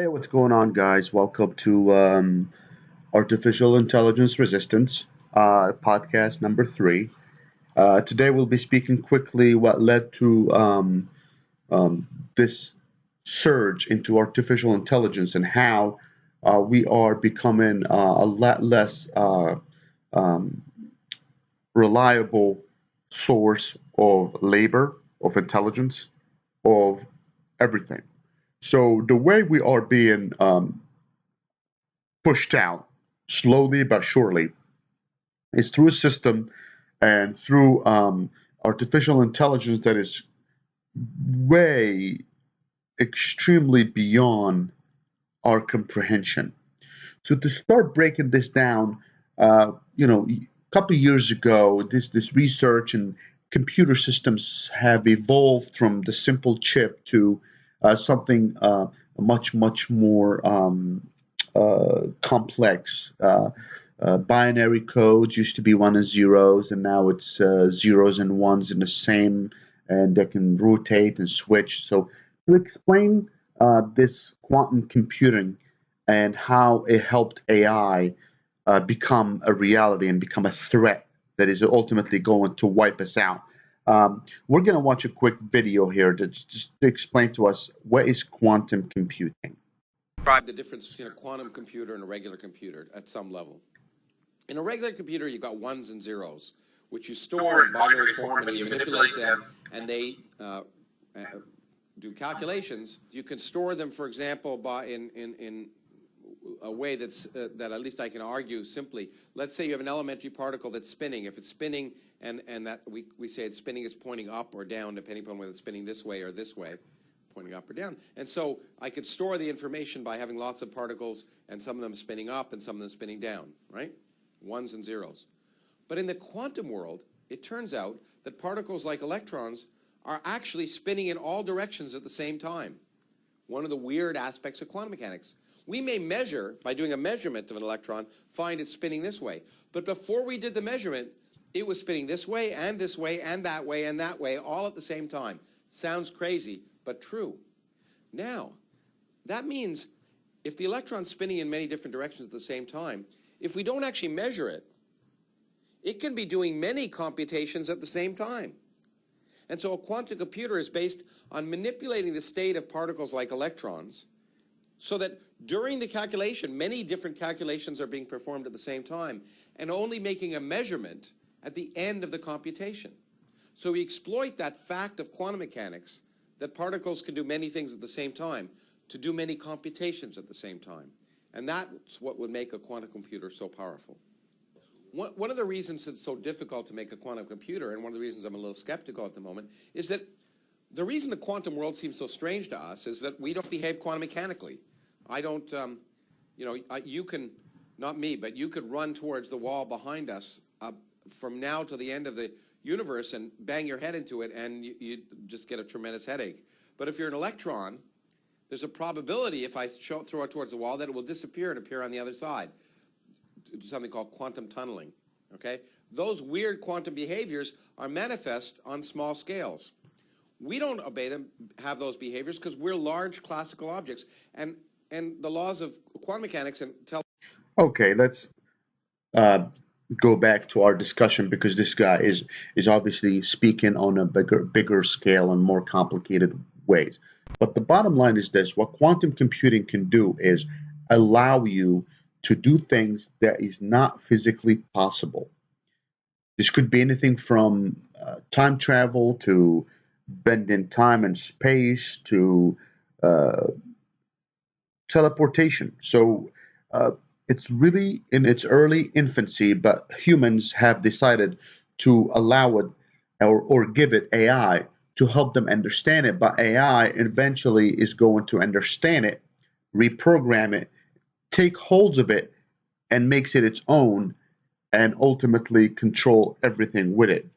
Hey, what's going on, guys? Welcome to Artificial Intelligence Resistance, podcast number three. Today, we'll be speaking quickly what led to um, this surge into artificial intelligence and how we are becoming a lot less um, reliable source of labor, of intelligence, of everything. So, the way we are being pushed out slowly but surely is through a system and through artificial intelligence that is way extremely beyond our comprehension. So to start breaking this down, a couple of years ago, this research and computer systems have evolved from the simple chip to something much more complex. Binary codes used to be one and zeros, and now it's zeros and ones in the same, and they can rotate and switch. So to explain this quantum computing and how it helped AI become a reality and become a threat that is ultimately going to wipe us out. We're going to watch a quick video here to just to explain to us what is quantum computing. Describe the difference between a quantum computer and a regular computer at some level. In a regular computer, you've got ones and zeros, which you store in binary form and you manipulate them, and they uh, do calculations. You can store them, for example, in a way that at least I can argue simply. Let's say you have an elementary particle that's spinning. If it's spinning and that we say it's spinning is pointing up or down, depending upon whether it's spinning this way or this way, pointing up or down. And so I could store the information by having lots of particles and some of them spinning up and some of them spinning down, right? Ones and zeros. But in the quantum world, it turns out that particles like electrons are actually spinning in all directions at the same time. One of the weird aspects of quantum mechanics. We may measure, by doing a measurement of an electron, find it spinning this way. But before we did the measurement, it was spinning this way and this way and that way and that way, all at the same time. Sounds crazy, but true. Now, that means if the electron's spinning in many different directions at the same time, if we don't actually measure it, it can be doing many computations at the same time. And so a quantum computer is based on manipulating the state of particles like electrons so that during the calculation, many different calculations are being performed at the same time and only making a measurement at the end of the computation. So we exploit that fact of quantum mechanics that particles can do many things at the same time to do many computations at the same time. And that's what would make a quantum computer so powerful. One of the reasons it's so difficult to make a quantum computer, and one of the reasons I'm a little skeptical at the moment, is that the reason the quantum world seems so strange to us is that we don't behave quantum mechanically. I don't, you can, not me, but you could run towards the wall behind us from now to the end of the universe and bang your head into it, and you just get a tremendous headache. But if you're an electron, there's a probability if I throw it towards the wall that it will disappear and appear on the other side. Do something called quantum tunneling, okay? Those weird quantum behaviors are manifest on small scales. We don't obey them, have those behaviors, because we're large classical objects. And the laws of quantum mechanics and tell. Okay, let's uh, go back to our discussion because this guy is obviously speaking on a bigger scale and more complicated ways. But the bottom line is this: what quantum computing can do is allow you to do things that is not physically possible. This could be anything from time travel to bending time and space to uh, teleportation. So uh, it's really in its early infancy, but humans have decided to allow it or give it AI to help them understand it. But AI eventually is going to understand it, reprogram it, take holds of it, and makes it its own, and ultimately control everything with it.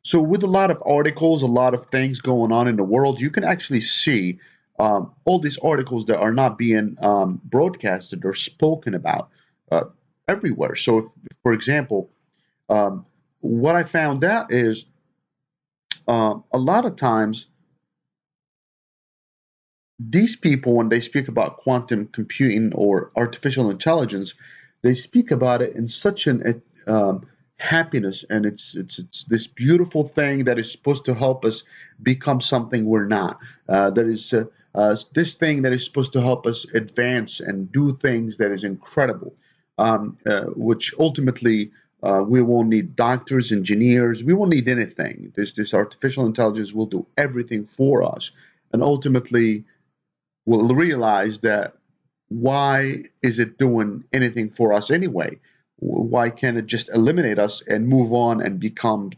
So, with a lot of articles, a lot of things going on in the world, you can actually see all these articles that are not being broadcasted or spoken about uh, everywhere. So, for example, um, what I found out is a lot of times these people, when they speak about quantum computing or artificial intelligence, they speak about it in such an happiness, and it's this beautiful thing that is supposed to help us become something we're not. That is this thing that is supposed to help us advance and do things that is incredible, which ultimately we won't need doctors, engineers, we won't need anything. This artificial intelligence will do everything for us, and ultimately will realize that why is it doing anything for us anyway? Why can't it just eliminate us and move on and become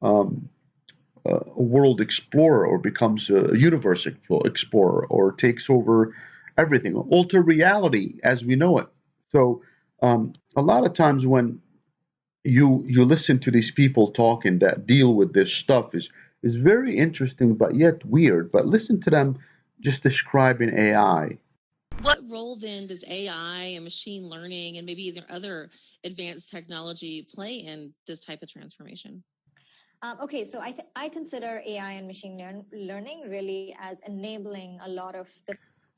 um, a world explorer, or becomes a universe explorer, or takes over everything, alter reality as we know it? So a lot of times when you listen to these people talking that deal with this stuff is very interesting but yet weird. But listen to them just describing AI. What role then does AI and machine learning and maybe either other advanced technology play in this type of transformation? Okay, so I consider AI and machine learning really as enabling a lot of the.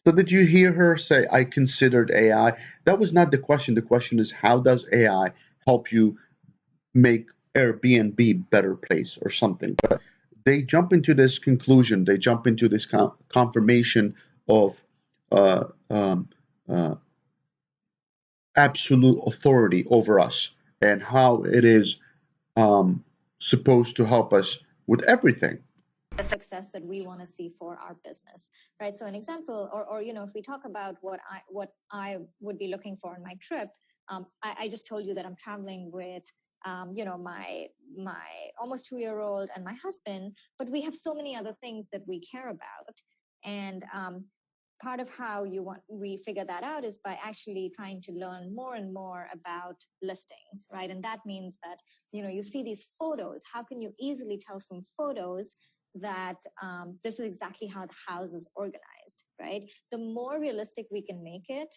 So did you hear her say, I considered AI? That was not the question. The question is, how does AI help you make Airbnb a better place or something? But they jump into this conclusion, they jump into this confirmation of uh, um, uh, absolute authority over us, and how it is um, supposed to help us with everything. The success that we want to see for our business, right? So an example, or if we talk about what I would be looking for in my trip, I just told you that I'm traveling with my almost 2-year-old and my husband, but we have so many other things that we care about, and part of how we figure that out is by actually trying to learn more and more about listings, right? And that means that you see these photos. How can you easily tell from photos that this is exactly how the house is organized, right? The more realistic we can make it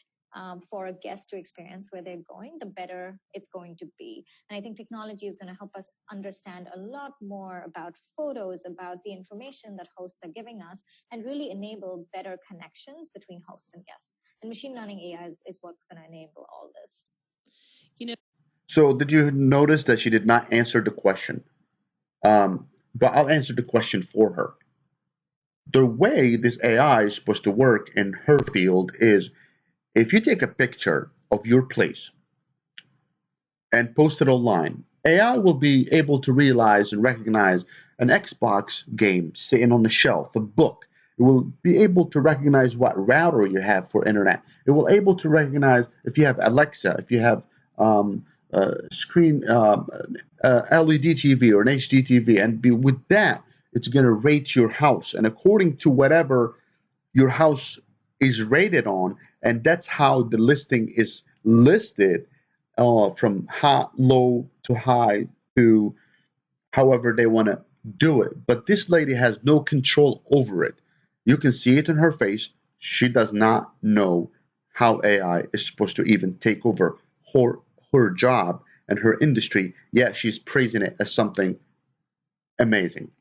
for a guest to experience where they're going, the better it's going to be. And I think technology is going to help us understand a lot more about photos, about the information that hosts are giving us, and really enable better connections between hosts and guests. And machine learning AI is what's going to enable all this. So did you notice that she did not answer the question? But I'll answer the question for her. The way this AI is supposed to work in her field is, if you take a picture of your place and post it online, AI will be able to realize and recognize an Xbox game sitting on the shelf, a book. It will be able to recognize what router you have for internet. It will able to recognize if you have Alexa, if you have screen LED TV or an HD TV, and with that, it's going to rate your house, and according to whatever your house is rated on, and that's how the listing is listed, from high, low to high to however they want to do it. But this lady has no control over it. You can see it in her face. She does not know how AI is supposed to even take over her her job and her industry. Yet she's praising it as something amazing.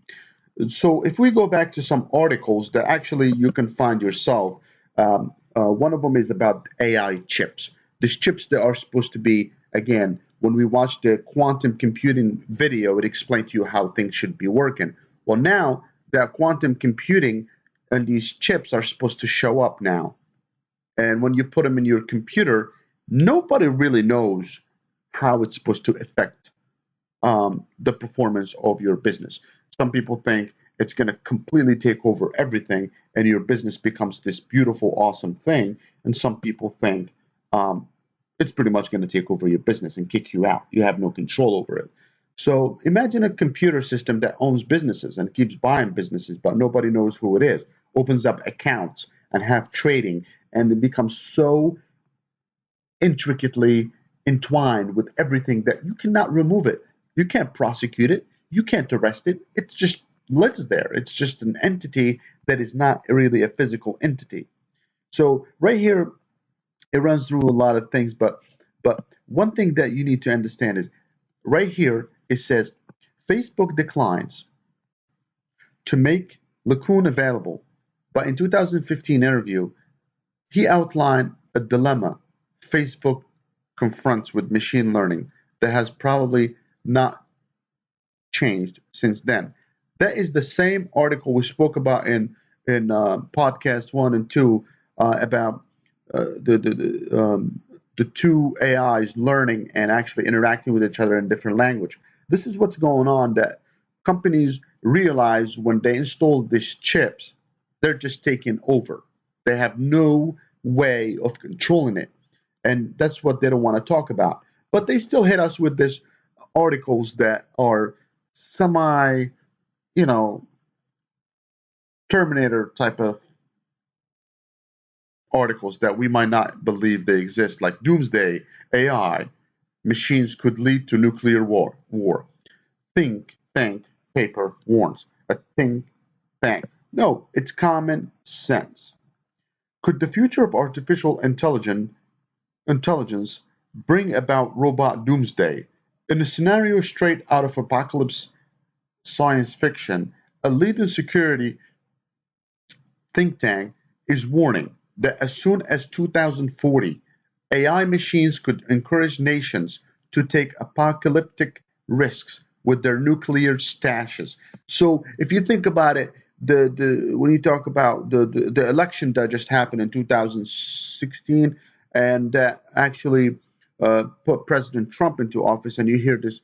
So if we go back to some articles that actually you can find yourself, one of them is about AI chips. These chips that are supposed to be, again, when we watched the quantum computing video, it explained to you how things should be working. Well, now that quantum computing and these chips are supposed to show up now. And when you put them in your computer, nobody really knows how it's supposed to affect the performance of your business. Some people think it's going to completely take over everything and your business becomes this beautiful, awesome thing. And some people think it's pretty much going to take over your business and kick you out. You have no control over it. So imagine a computer system that owns businesses and keeps buying businesses, but nobody knows who it is, opens up accounts and have trading, and it becomes so intricately entwined with everything that you cannot remove it. You can't prosecute it. You can't arrest it. It just lives there. It's just an entity that is not really a physical entity. So right here, it runs through a lot of things, but one thing that you need to understand is right here it says Facebook declines to make Lacoon available, But in 2015 interview, he outlined a dilemma Facebook confronts with machine learning that has probably not changed since then. That is the same article we spoke about in podcast 1 and 2 about the two AIs learning and actually interacting with each other in different language. This is what's going on that companies realize when they install these chips, they're just taking over. They have no way of controlling it. And that's what they don't want to talk about. But they still hit us with these articles that are semi, you know, Terminator type of articles that we might not believe they exist, like Doomsday, AI, machines could lead to nuclear war. Think tank paper warns. A think tank. No, it's common sense. Could the future of artificial intelligence bring about robot doomsday? In a scenario straight out of apocalypse science fiction, a leading security think tank is warning that as soon as 2040, AI machines could encourage nations to take apocalyptic risks with their nuclear stashes. So if you think about it, the when you talk about the election that just happened in 2016 and that actually put President Trump into office, and you hear this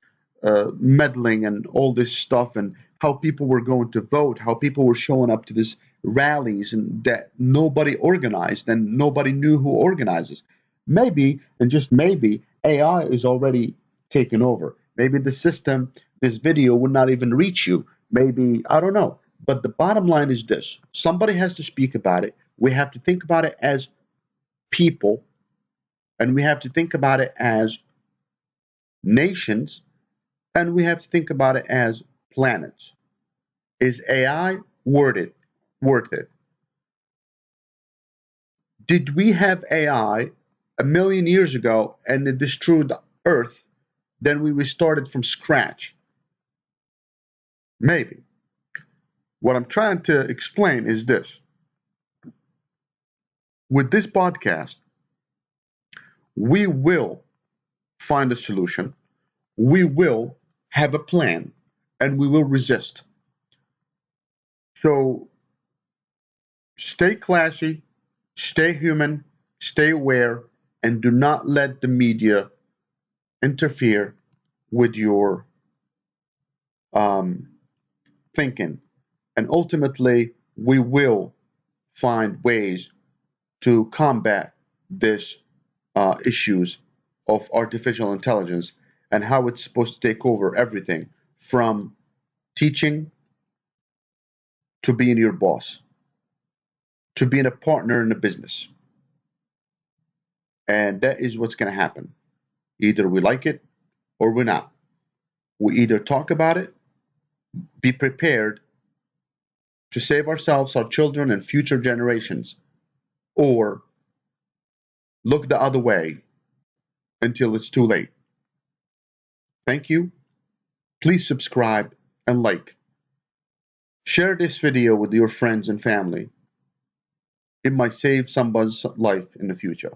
meddling and all this stuff, and how people were going to vote, how people were showing up to these rallies, and that nobody organized and nobody knew who organizes. Maybe, and just maybe, AI is already taken over. Maybe the system, this video would not even reach you. Maybe, I don't know. But the bottom line is this: somebody has to speak about it. We have to think about it as people, and we have to think about it as nations, and we have to think about it as planets. Is AI worth it? Worth it? Did we have AI a million years ago and it destroyed the Earth? Then we restarted from scratch? Maybe. What I'm trying to explain is this: with this podcast, we will find a solution, we will have a plan, and we will resist. So stay classy, stay human, stay aware, and do not let the media interfere with your um, thinking. And ultimately, we will find ways to combat these issues of artificial intelligence and how it's supposed to take over everything from teaching to being your boss to being a partner in a business. And that is what's going to happen. Either we like it or we're not. We either talk about it, be prepared to save ourselves, our children, and future generations, or look the other way until it's too late. Thank you. Please subscribe and like. Share this video with your friends and family. It might save somebody's life in the future.